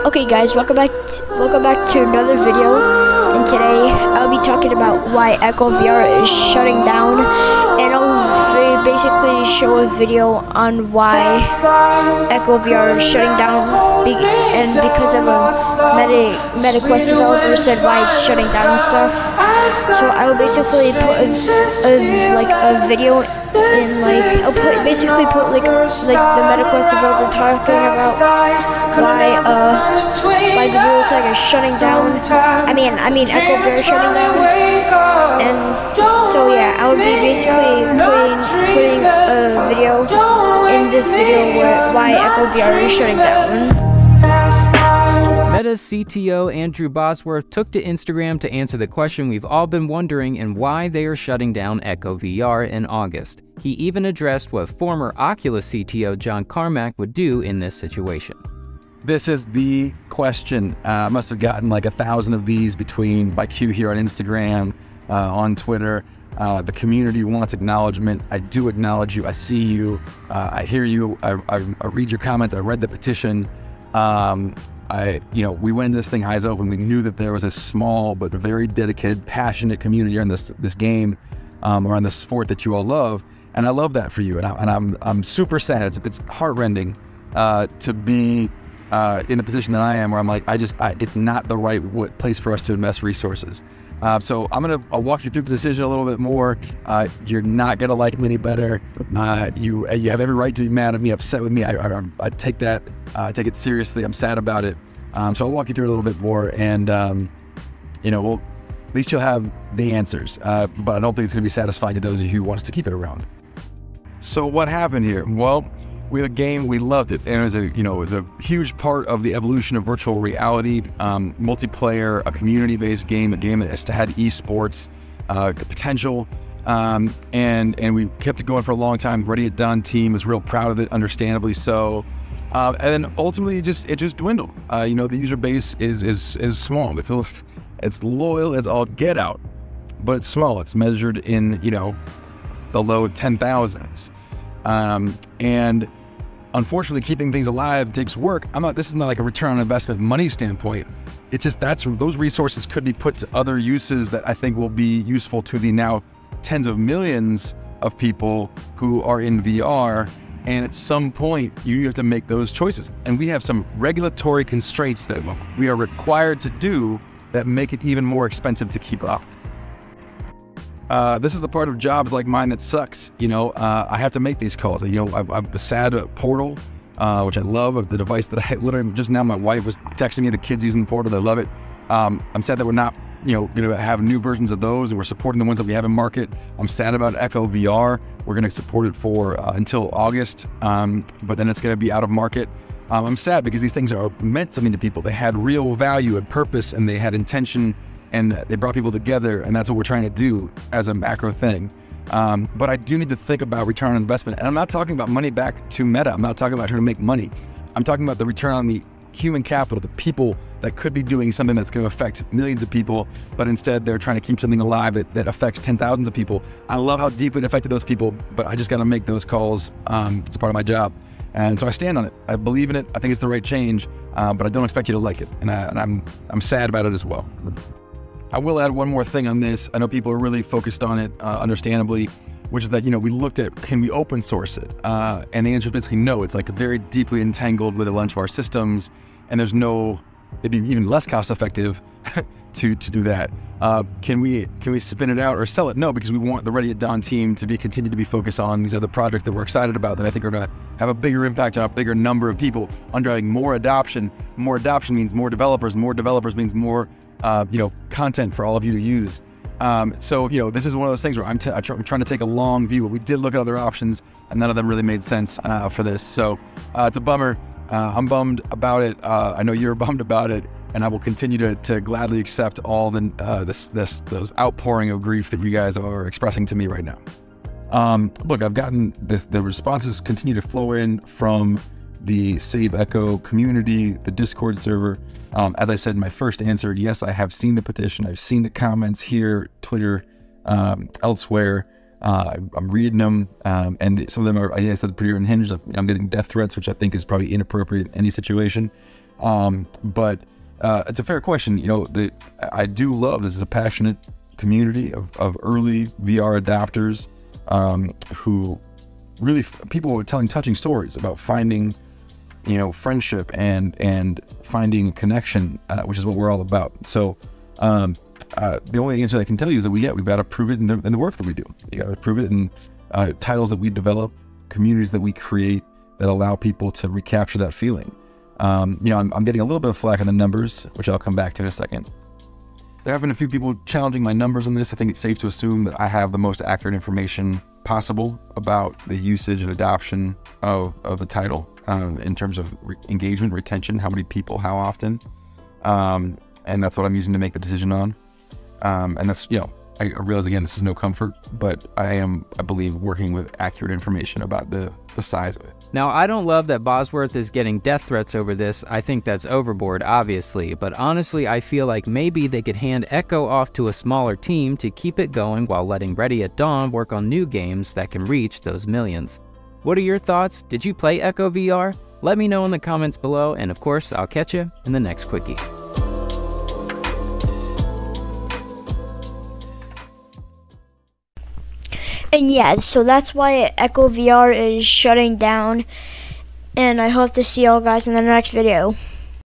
Okay guys, welcome back to another video, and today I'll be talking about why Echo VR is shutting down, and I'll basically show a video on why Echo VR is shutting down, and because of a MetaQuest developer said why it's shutting down and stuff. So I will basically put a video in, I'll basically put the MetaQuest developer talking about why Google Tech is shutting down. I mean Echo VR is shutting down. And so yeah, I would be basically putting a video in this video why Echo VR is shutting down. Meta's CTO Andrew Bosworth took to Instagram to answer the question we've all been wondering and why they are shutting down Echo VR in August. He even addressed what former Oculus CTO John Carmack would do in this situation. This is the question. I must have gotten like 1,000 of these between my queue here on Instagram, on Twitter. The community wants acknowledgement. I do acknowledge you. I see you. I hear you. I read your comments. I read the petition. We went into this thing eyes open. We knew that there was a small but very dedicated, passionate community around this game, around the sport that you all love, and I love that for you. And I'm super sad. It's heartrending to be in the position that I am, where I'm like, it's not the right place for us to invest resources. So I'll walk you through the decision a little bit more. You're not gonna like me any better. You have every right to be mad at me, upset with me. I take that, take it seriously. I'm sad about it. So I'll walk you through a little bit more, and at least you'll have the answers. But I don't think it's gonna be satisfying to those of you who want us to keep it around. So what happened here? Well, we had a game, we loved it, and it was a huge part of the evolution of virtual reality, multiplayer, a community-based game, a game that has had esports potential, and we kept it going for a long time. Ready It Done team was real proud of it, understandably so, and then ultimately it just dwindled. The user base is small. It's loyal as all get out, but it's small. It's measured in the low 10,000s, and unfortunately, keeping things alive takes work. This is not like a return on investment money standpoint. It's just those resources could be put to other uses that I think will be useful to the now tens of millions of people who are in VR. And at some point, you have to make those choices. And we have some regulatory constraints that we are required to do that make it even more expensive to keep up. This is the part of jobs like mine that sucks. I have to make these calls. I'm sad at Portal, which I love, the device that I literally just now, my wife was texting me the kids using Portal. They love it. I'm sad that we're not, going to have new versions of those, and we're supporting the ones that we have in market. I'm sad about Echo VR. We're going to support it for until August, but then it's going to be out of market. I'm sad because these things are meant something to people. They had real value and purpose, and they had intention, and they brought people together, and that's what we're trying to do as a macro thing. But I do need to think about return on investment. And I'm not talking about money back to Meta. I'm not talking about trying to make money. I'm talking about the return on the human capital, the people that could be doing something that's going to affect millions of people, but instead they're trying to keep something alive that affects 10,000s of people. I love how deeply it affected those people, but I just got to make those calls. It's part of my job. And so I stand on it. I believe in it. I think it's the right change, but I don't expect you to like it. And I'm sad about it as well. I will add one more thing on this. I know people are really focused on it, understandably, which is that, we looked at, can we open source it? And the answer is basically no. It's like very deeply entangled with a bunch of our systems, and it'd be even less cost effective to do that. Can we spin it out or sell it? No, because we want the Ready It Done team to continue to be focused on these other projects that we're excited about, that I think are going to have a bigger impact on a bigger number of people, on driving more adoption. More adoption means more developers means more content for all of you to use. So this is one of those things where I'm trying to take a long view. We did look at other options, and none of them really made sense for this. So it's a bummer. I'm bummed about it. I know you're bummed about it, and I will continue to gladly accept all those outpouring of grief that you guys are expressing to me right now. Look, I've gotten the responses continue to flow in from the Save Echo community, the Discord server. As I said in my first answer, yes, I have seen the petition. I've seen the comments here, Twitter, elsewhere. I'm reading them, and some of them are, I said, pretty unhinged. I'm getting death threats, which I think is probably inappropriate in any situation. But it's a fair question. You know, I do love, this is a passionate community of early VR adapters, who really, people were telling touching stories about finding, you know, friendship and finding connection, which is what we're all about. So the only answer I can tell you is that we've got to prove it in the work that we do. You got to prove it in titles that we develop, communities that we create that allow people to recapture that feeling. You know, I'm getting a little bit of flack on the numbers, which I'll come back to in a second. There have been a few people challenging my numbers on this. I think it's safe to assume that I have the most accurate information possible about the usage and adoption of the title, in terms of engagement, retention, how many people, how often. And that's what I'm using to make the decision on. And that's, you know, I realize, again, this is no comfort, but I believe, working with accurate information about the size of it. Now, I don't love that Bosworth is getting death threats over this. I think that's overboard, obviously, but honestly, I feel like maybe they could hand Echo off to a smaller team to keep it going while letting Ready at Dawn work on new games that can reach those millions. What are your thoughts? Did you play Echo VR? Let me know in the comments below, and of course, I'll catch you in the next quickie. And yeah, so that's why Echo VR is shutting down. And I hope to see y'all guys in the next video.